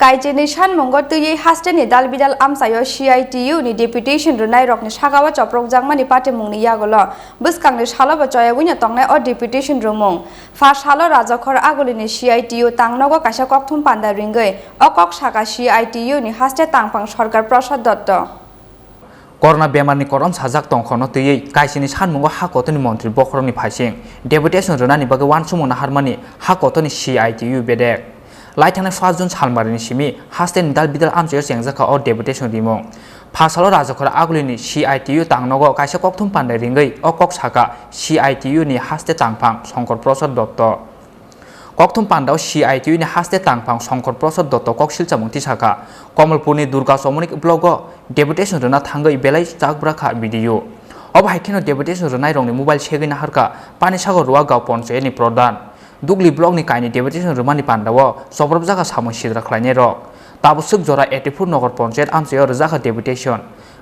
Chini Sanmung tuyi hasteni dalbidal amsayo CITU ni deputation runai rokni sagawa choprok jangmani patimung ni yagolo buskangni shalaba choyagunya tongnai o deputation rumung fa shalo rajakhor agolini CITU tangnogo kaisa kokthum panda ringoi okok saka CITU ni haste Tangphang Sarkar Prasad Datta Corona bemarni koron sajak tongkhono tui Chini Sanmungo hakotoni montri bokhoroni phaising deputation runani bage wansumona harmani hakotoni CITU bedek Laitana 1 June salmarini simi hasten dalbidal amsayo sengjaka o deputation rimong phasalo rajakhora agulini CITU tangnogo kaisa kokthum pandai ringai okok saka CITU ni haste Tangphang Sankar Prasad Datta kokthum pandao CITU ni haste Tangphang Sankar Prasad Datta Koksilsamung tisaka Kamalpurni Durga Somonik blogo deputation runa thangai belai chakbraka video obhaikeno deputation runai rongni mobile segina harka panisago ruwa gaw ponche ni pradhan Dugli blog ni kaini deputation rumani pandawo sobrab jaga samung sidra khlainai rok tabo suk jora 84 nogor panchayat amsayo rajaka deputation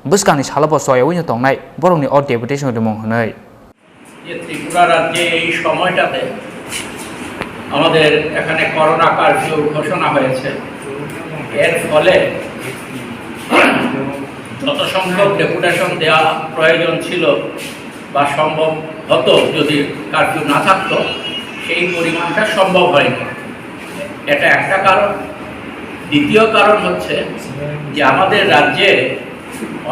buskangni salabo soyawini tongnai borongni o deputation rumong hnai যে ত্রিপুরা রাজ্যে এই সময়টাতে আমাদের এখানে corona curfew ঘোষণা হয়েছে এর ফলে যত সংখ্যক ডেপুটেশন দেওয়া প্রয়োজন ছিল বা সম্ভব হতো যদি কারফিউ না থাকতো সেই পরিমাণটা সম্ভব হয়নি এটা একটা কারণ দ্বিতীয় কারণ হচ্ছে যে আমাদের রাজ্যে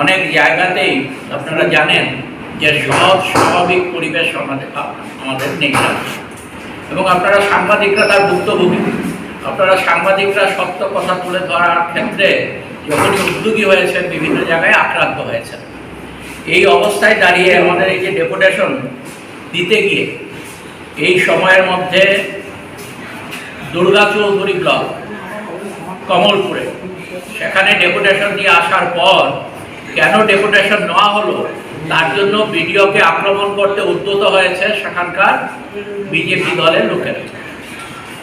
অনেক জায়গাতেই আপনারা জানেন যে সহজ স্বাভাবিক পরিবেশ আমাদের নেই এবং আপনারা সাংবাদিকরা তার ভুক্তভোগী আপনারা সাংবাদিকরা সত্য কথা তুলে ধরার ক্ষেত্রে যখনই উদ্যোগী হয়েছেন বিভিন্ন জায়গায় আক্রান্ত হয়েছেন এই অবস্থায় দাঁড়িয়ে আমাদের এই যে ডেপুটেশন দিতে গিয়ে এই সময়ের মধ্যে দুর্গা চৌধুরী ব্লক কমলপুরে সেখানে ডেপুটেশন দিয়ে আসার পর কেন ডেপুটেশন নেওয়া হলো তার জন্য বিডিওকে আক্রমণ করতে উদ্যত হয়েছে সেখানকার বিজেপি দলের লোকেরা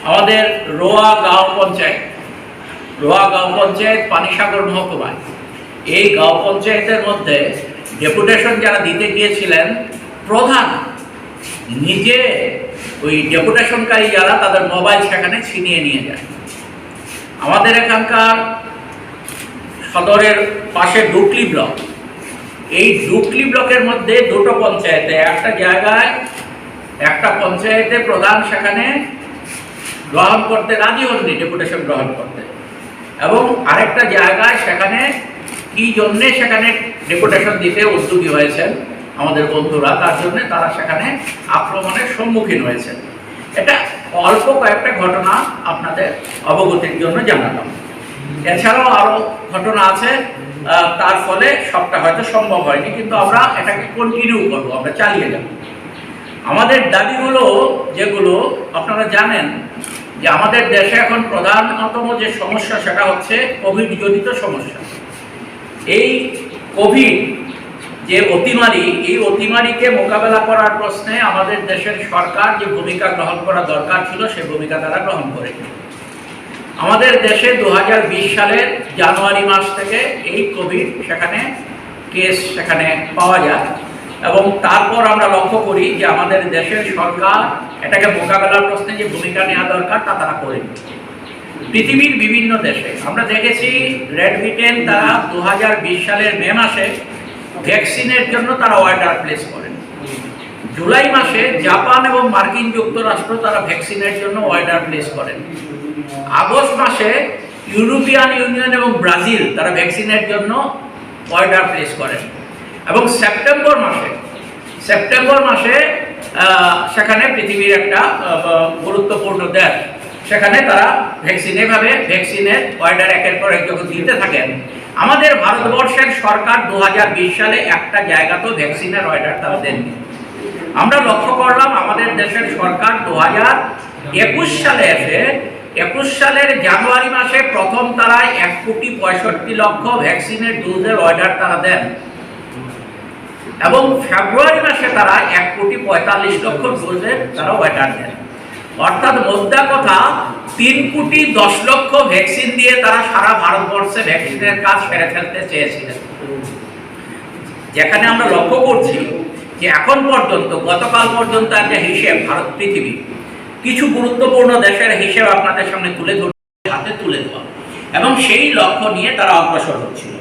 আমাদের রোয়া গাঁও পঞ্চায়েত পানিসাগর মহকুমায় এই গাঁও পঞ্চায়েতের মধ্যে ডেপুটেশন যারা দিতে গিয়েছিলেন প্রধান নিজে ওই ডেপুটেশনকারী যারা তাদের মোবাইল সেখানে ছিনিয়ে নিয়ে যায় আমাদের এখানকার সদরের পাশে ডুকলি ব্লক এই ডুকলি ব্লকের মধ্যে দুটো পঞ্চায়েতে একটা পঞ্চায়েতে প্রধান সেখানে গ্রহণ করতে রাজি হননি ডেপুটেশন গ্রহণ করতে এবং আরেকটা জায়গায় সেখানে কি জন্যে সেখানে ডেপুটেশন দিতে উদ্যোগী হয়েছেন আমাদের বন্ধুরা তার জন্য তারা সেখানে আক্রমণের সম্মুখীন হয়েছে এটা অল্প কয়েকটা ঘটনা আপনাদের অবগতির জন্য জানালাম এছাড়াও আরো ঘটনা আছে তার ফলে সবটা হয়তো সম্ভব হয়নি কিন্তু আমরা এটাকে কন্টিনিউ করবো আমরা চালিয়ে যাব আমাদের দাবিগুলো যেগুলো আপনারা জানেন যে আমাদের দেশে এখন প্রধানতম যে সমস্যা সেটা হচ্ছে কোভিড জনিত সমস্যা এই কোভিড যে অতিমারি এই অতিমারিকে মোকাবেলা করার প্রশ্নে আমাদের দেশের সরকার যে ভূমিকা গ্রহণ করা দরকার ছিল সেই ভূমিকা তারা গ্রহণ করেছে আমাদের দেশে 2020 সালের জানুয়ারি মাস থেকে এই কোভিড সেখানে কেস সেখানে পাওয়া যায় এবং তারপর আমরা লক্ষ্য করি যে আমাদের দেশের সরকার এটাকে মোকাবেলার প্রশ্নে যে ভূমিকা নেওয়া দরকার তা তারা করেনি পৃথিবীর বিভিন্ন দেশে আমরা দেখেছি রেড ব্রিটেন তারা 2020 সালের মে মাসে ভ্যাকসিনের জন্য তারা অর্ডার প্লেস করেন জুলাই মাসে জাপান এবং মার্কিন যুক্তরাষ্ট্র তারা ভ্যাকসিনের জন্য অর্ডার প্লেস করেন আগস্ট মাসে ইউরোপিয়ান ইউনিয়ন এবং ব্রাজিল তারা ভ্যাকসিনের জন্য অর্ডার প্লেস করেন এবং সেপ্টেম্বর মাসে সেখানে পৃথিবীর একটা গুরুত্বপূর্ণ দেশ সেখানে তারা ভ্যাকসিনের অর্ডার একের পর এক যখন দিতে থাকেন আমাদের ভারতবর্ষের সরকার 2020 সালে একটা জায়গাতেও ভ্যাকসিনের অর্ডার তারা দেননি আমরা লক্ষ্য করলাম আমাদের দেশের সরকার 2021 সালে এসে 21 সালের জানুয়ারি মাসে প্রথম তারা 1,65,00,000 ভ্যাকসিনের ডোজের অর্ডার তারা দেন এবং ফেব্রুয়ারি মাসে তারা 1,45,00,000 ডোজের তারা অর্ডার দেন অর্থাৎ মোদ্দা কথা 3,10,00,000 ভ্যাকসিন দিয়ে তারা সারা ভারতবর্ষে ভ্যাকসিনের কাজ সেরে ফেলতে চেয়েছিলেন যেখানে আমরা লক্ষ্য করছি যে এখন পর্যন্ত গতকাল পর্যন্ত একটা হিসেব ভারত পৃথিবী কিছু গুরুত্বপূর্ণ দেশের হিসেব আপনাদের সামনে তুলে ধরতে হাতে তুলে দেওয়া এবং সেই লক্ষ্য নিয়ে তারা অগ্রসর হচ্ছিল।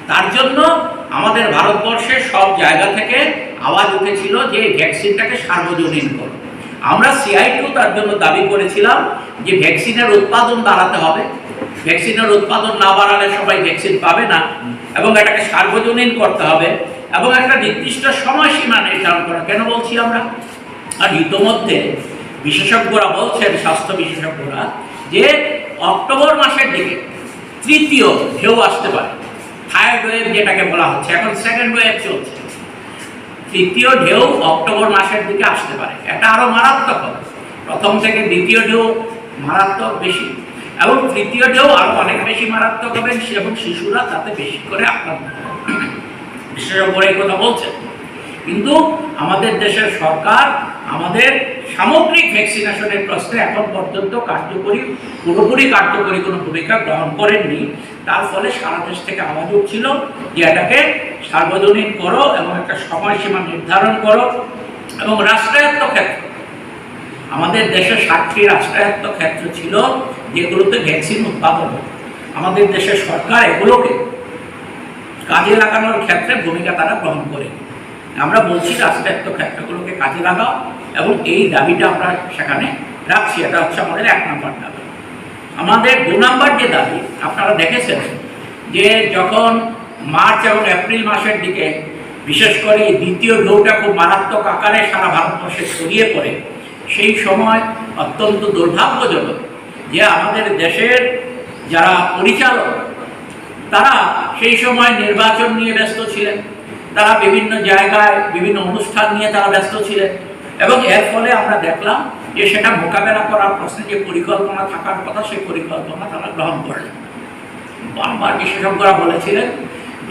তার জন্য আমাদের ভারতবর্ষের সব জায়গা থেকে আওয়াজ উঠেছিল যে ভ্যাকসিনটাকে সার্বজনীন করো। আমরা CITU তার জন্য দাবি করেছিলাম যে ভ্যাকসিনের উৎপাদন বাড়াতে হবে, ভ্যাকসিনের উৎপাদন না বাড়ালে সবাই ভ্যাকসিন পাবে না, এবং এটাকে সার্বজনীন করতে হবে এবং একটা নির্দিষ্ট সময়সীমা নির্ধারণ করা। কেন বলছি আমরা? আর ইতোমধ্যে বিশেষজ্ঞরা বলছেন, স্বাস্থ্য বিশেষজ্ঞরা, যে অক্টোবর মাসের দিকে তৃতীয় ঢেউ আসতে পারে। থার্ড ওয়েভ যেটাকে বলা হচ্ছে, এখন সেকেন্ড ওয়েভ চলছে, তৃতীয় ঢেউ অক্টোবর মাসের দিকে আসতে পারে। এটা আরো মারাত্মক হবে, প্রথম থেকে দ্বিতীয় ঢেউ মারাত্মক বেশি, এবং তৃতীয় ঢেউ আরো অনেক বেশি মারাত্মক হবে, এবং শিশুরা তাতে বেশি করে আক্রান্ত হবে। বিশেষজ্ঞরা এই কথা বলছেন। কিন্তু আমাদের দেশের সরকার আমাদের সামগ্রিক ভ্যাকসিনেশনের প্রশ্নে এখন পর্যন্ত পুরোপুরি কার্যকরী কোনো ভূমিকা গ্রহণ করেননি। তার ফলে সারা দেশ থেকে আওয়াজ উঠছিল যে এটাকে সার্বজনীন করো এবং একটা সময়সীমা নির্ধারণ করো। এবং রাষ্ট্রায়ত্ত ক্ষেত্র, আমাদের দেশে 60টি রাষ্ট্রায়ত্ত ক্ষেত্র ছিল যেগুলোতে ভ্যাকসিন উৎপাদন হতো। আমাদের দেশের সরকার এগুলোকে কাজে লাগানোর ক্ষেত্রে ভূমিকা তারা গ্রহণ করে। আমরা বলছি রাষ্ট্রায়ত্ত ক্ষেত্রগুলোকে কাজে লাগাও, এবং এই দাবিটা আমরা সেখানে রাখছি। এটা হচ্ছে আমাদের 1 নম্বর দাবি। আমাদের 2 নম্বর যে দাবি, আপনারা দেখেছেন যে যখন মার্চ এবং এপ্রিল মাসের দিকে বিশেষ করে দ্বিতীয় ঢেউটা খুব মারাত্মক আকারে সারা ভারতবর্ষে ছড়িয়ে পড়ে, সেই সময় অত্যন্ত দুর্ভাগ্যজনক যে আমাদের দেশের যারা পরিচালক তারা সেই সময় নির্বাচন নিয়ে ব্যস্ত ছিলেন, তারা বিভিন্ন জায়গায় বিভিন্ন অনুষ্ঠান নিয়ে তারা ব্যস্ত ছিলেন, এবং এর ফলে আমরা দেখলাম যে সেটা মোকাবেলা করার প্রশ্নে যে পরিকল্পনা থাকার কথা, সেই পরিকল্পনা তারা গ্রহণ করলেন। বারবার বিশেষজ্ঞরা বলেছিলেন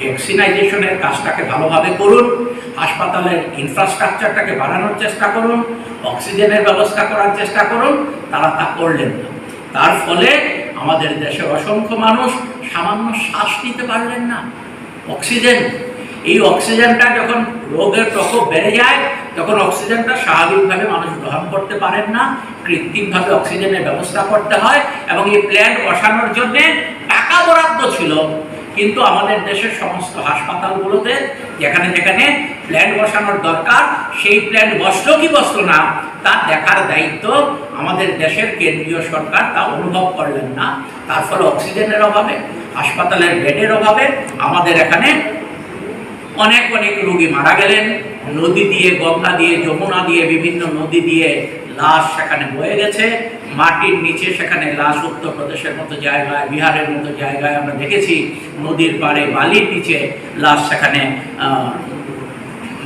ভ্যাকসিনাইজেশনের কাজটাকে ভালোভাবে করুন, হাসপাতালের ইনফ্রাস্ট্রাকচারটাকে বাড়ানোর চেষ্টা করুন, অক্সিজেনের ব্যবস্থা করার চেষ্টা করুন। তারা তা করলেন না। তার ফলে আমাদের দেশের অসংখ্য মানুষ সামান্য শ্বাস নিতে পারলেন না। এই অক্সিজেনটা যখন রোগের প্রকোপ বেড়ে যায়, তখন অক্সিজেনটা স্বাভাবিকভাবে মানুষ গ্রহণ করতে পারেন না, কৃত্রিমভাবে অক্সিজেনের ব্যবস্থা করতে হয়। এবং এই প্ল্যান্ট বসানোর জন্যে টাকা বরাদ্দ ছিল, কিন্তু আমাদের দেশের সমস্ত হাসপাতালগুলোতে যেখানে যেখানে প্ল্যান্ট বসানোর দরকার, সেই প্ল্যান্ট বসলো কি বসলো না তার দেখার দায়িত্ব আমাদের দেশের কেন্দ্রীয় সরকার তা অনুভব করলেন না। তার ফলে অক্সিজেনের অভাবে, হাসপাতালের বেডের অভাবে আমাদের এখানে অনেক রোগী মারা গেলেন। নদী দিয়ে, গঙ্গা দিয়ে, যমুনা দিয়ে, বিভিন্ন নদী দিয়ে লাশ সেখানে বয়ে গেছে। মাটির নিচে সেখানে লাশ উত্তরপ্রদেশের মতো জায়গায়, বিহারের মতো জায়গায় আমরা দেখেছি নদীর পাড়ে বালির নিচে লাশ সেখানে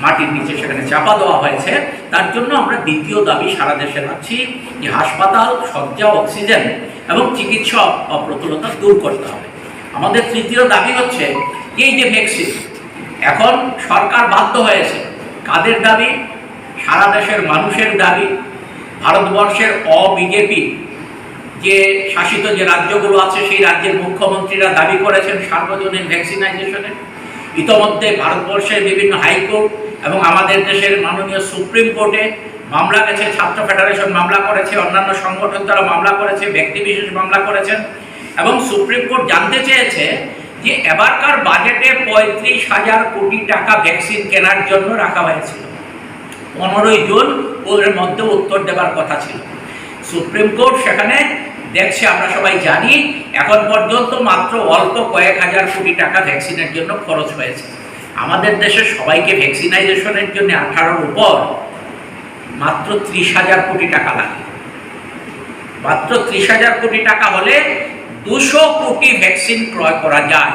মাটির নিচে সেখানে চাপা দেওয়া হয়েছে। তার জন্য আমরা দ্বিতীয় দাবি সারা দেশে রাখছি যে হাসপাতাল, শয্যা, অক্সিজেন এবং চিকিৎসা অপ্রতুলতা দূর করতে হবে। আমাদের তৃতীয় দাবি হচ্ছে এই যে ভ্যাকসিন, এখন সরকার বাধ্য হয়েছে। কাদের দাবি? সারা দেশের মানুষের দাবি। ভারতবর্ষের বিজেপি যে শাসিত যে রাজ্যগুলো আছে, সেই রাজ্যের মুখ্যমন্ত্রীরা দাবি করেছেন সার্বজনীন ভ্যাকসিনাইজেশনের। ইতোমধ্যে ভারতবর্ষের বিভিন্ন হাইকোর্ট এবং আমাদের দেশের মাননীয় সুপ্রিম কোর্টে মামলা গেছে। ছাত্র ফেডারেশন মামলা করেছে, অন্যান্য সংগঠন তারা মামলা করেছে, ব্যক্তিবিশেষ মামলা করেছেন। এবং সুপ্রিম কোর্ট জানতে চেয়েছে যে এবারকার বাজেটে 35,000 কোটি টাকা ভ্যাকসিন কেনার জন্য রাখা হয়েছিল। 15ই জুন ওর মধ্যে উত্তর দেবার কথা ছিল। সুপ্রিম কোর্ট সেখানে দেখছে, আমরা সবাই জানি, এখন পর্যন্ত মাত্র অল্প কয়েক হাজার কোটি টাকা ভ্যাকসিনের জন্য খরচ হয়েছে। আমাদের দেশের সবাইকে ভ্যাকসিনাইজেশনের জন্য 18-র উপর মাত্র 30,000 কোটি টাকা লাগে। মাত্র 30,000 কোটি টাকা হলে 200 কোটি ভ্যাকসিন ক্রয় করা যায়,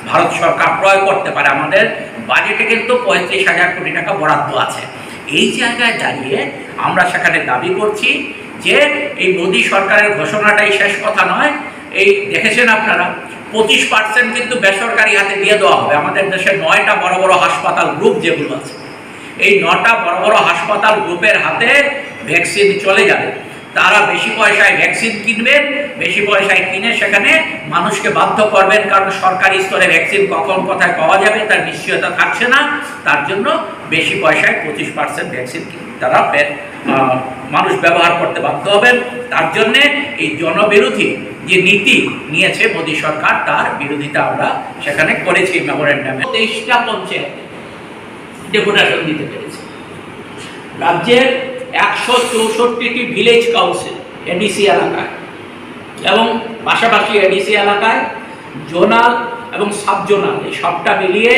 ভারত সরকার ক্রয় করতে পারে। আমাদের বাজেটে কিন্তু 35,000 কোটি টাকা বরাদ্দ আছে। এই জায়গায় দাঁড়িয়ে আমরা সেখানে দাবি করছি যে এই মোদী সরকারের ঘোষণাটাই শেষ কথা নয়। এই দেখেছেন আপনারা 25% কিন্তু বেসরকারি হাতে দিয়ে দেওয়া হবে। আমাদের দেশে 9টা বড় বড় হাসপাতাল গ্রুপ যেগুলো আছে, এই 9টা বড় বড় হাসপাতাল গ্রুপের হাতে ভ্যাকসিন চলে যাবে। তারা বেশি পয়সায় ভ্যাকসিন কিনবেন, বেশি পয়সায় কিনে সেখানে মানুষকে বাধ্য করবেন, কারণ সরকারি স্তরে ভ্যাকসিন কখন কোথায় পাওয়া যাবে তার নিশ্চয়তা থাকছে না। তার জন্য বেশি পয়সায় 25% ভ্যাকসিন তারা মানুষ ব্যবহার করতে বাধ্য হবেন। তার জন্যে এই জনবিরোধী যে নীতি নিয়েছে মোদী সরকার, তার বিরোধিতা আমরা সেখানে করেছি মেমোরেন্ডামে। 23টা পঞ্চায়েত ডেপুটেশন দিতে পেরেছি। রাজ্যের 164টি ভিলেজ কাউন্সিল এডিসি এলাকায় এবং পাশাপাশি এডিসি এলাকায় জোনাল এবং সাব জোনাল এই সবটা মিলিয়ে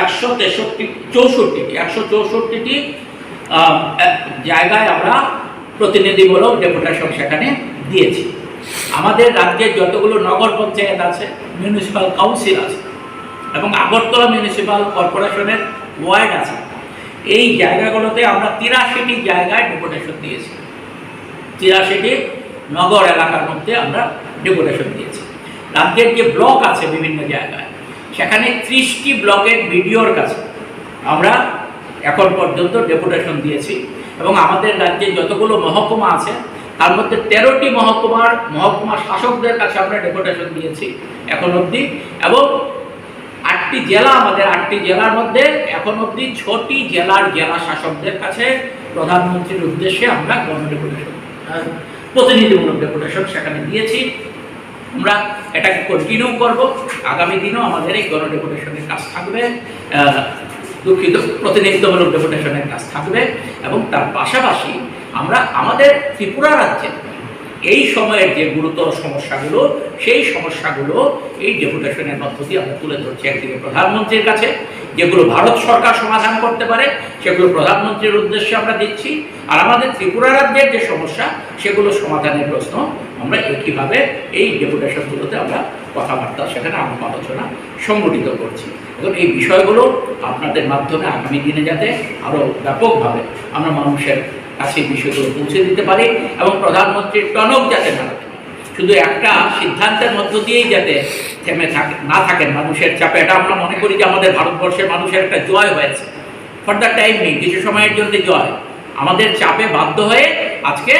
164টি জায়গায় আমরা প্রতিনিধিমূলক ডেপুটেশন সেখানে দিয়েছি। আমাদের রাজ্যের যতগুলো নগর পঞ্চায়েত আছে, মিউনিসিপ্যাল কাউন্সিল আছে এবং আগরতলা মিউনিসিপ্যাল কর্পোরেশনের ওয়ার্ড আছে, এই জায়গাগুলোতে আমরা 83টি জায়গায় ডেপুটেশন দিয়েছি। 83টি নগর এলাকার মধ্যে আমরা ডেপুটেশন দিয়েছি। রাজ্যের যে ব্লক আছে বিভিন্ন জায়গায়, সেখানে 30টি ব্লকের বিডিওর কাছে আমরা এখন পর্যন্ত ডেপুটেশন দিয়েছি এবং আমাদের রাজ্যে যতগুলো মহকুমা আছে তার মধ্যে 13টি মহকুমা শাসকদের কাছে আমরা ডেপুটেশন দিয়েছি এখন অবধি এবং 8টি জেলা, আমাদের 8টি জেলার মধ্যে এখন অবধি 6টি জেলার জেলা শাসকদের কাছে প্রধানমন্ত্রীর উদ্দেশ্যে আমরা গণডেপুটেশন, প্রতিনিধিমূলক ডেপুটেশন সেখানে দিয়েছি। আমরা এটাকে কন্টিনিউ করব। আগামী দিনেও আমাদের এই গণডেপুটেশনের কাজ থাকবে, প্রতিনিধিত্বমূলক ডেপুটেশনের কাজ থাকবে এবং তার পাশাপাশি আমরা আমাদের ত্রিপুরা রাজ্যে এই সময়ের যে গুরুতর সমস্যাগুলো, সেই সমস্যাগুলো এই ডেপুটেশনের মধ্য দিয়ে আমরা তুলে ধরছি একদিকে প্রধানমন্ত্রীর কাছে, যেগুলো ভারত সরকার সমাধান করতে পারে সেগুলো প্রধানমন্ত্রীর উদ্দেশ্যে আমরা দিচ্ছি, আর আমাদের ত্রিপুরা রাজ্যের যে সমস্যা সেগুলো সমাধানের প্রশ্ন আমরা একইভাবে এই ডেপুটেশনগুলোতে আমরা কথাবার্তা, সেখানে আলোচনা সংগঠিত করছি। এবং এই বিষয়গুলো আপনাদের মাধ্যমে আগামী দিনে যাতে আরও ব্যাপকভাবে আমরা মানুষের কাছে বিষয়গুলো পৌঁছে দিতে পারি এবং প্রধানমন্ত্রীর টনক যাতে না থাকে, শুধু একটা সিদ্ধান্তের মধ্য দিয়েই যাতে থেমে না থাকেন মানুষের চাপে। এটা আমরা মনে করি যে আমাদের ভারতবর্ষের মানুষের একটা জয় হয়েছে, ফর দ্য টাইম নেই, কিছু সময়ের জন্য জয়। আমাদের চাপে বাধ্য হয়ে আজকে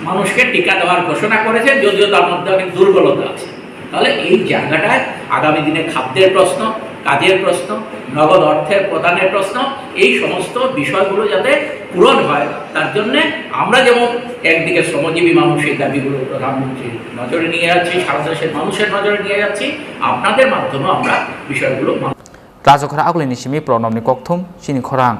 মানুষকে টিকা দেওয়ার ঘোষণা করেছে, যদিও তার মধ্যে অনেক দুর্বলতা আছে। তাহলে এই জায়গাটায় আগামী দিনে খাদ্যের প্রশ্ন, কাজের প্রশ্ন, নগদ অর্থের প্রদানের প্রশ্ন, এই সমস্ত বিষয়গুলো যাতে পূরণ হয়, তার জন্যে আমরা যেমন একদিকে শ্রমজীবী মানুষের দাবিগুলো প্রধানমন্ত্রীর নজরে নিয়ে যাচ্ছি, সারা দেশের মানুষের নজরে নিয়ে যাচ্ছি, আপনাদের মাধ্যমে আমরা বিষয়গুলো রাজখরা আগলিনি সিমি প্রণবনি ককথুম চিনি খরাং।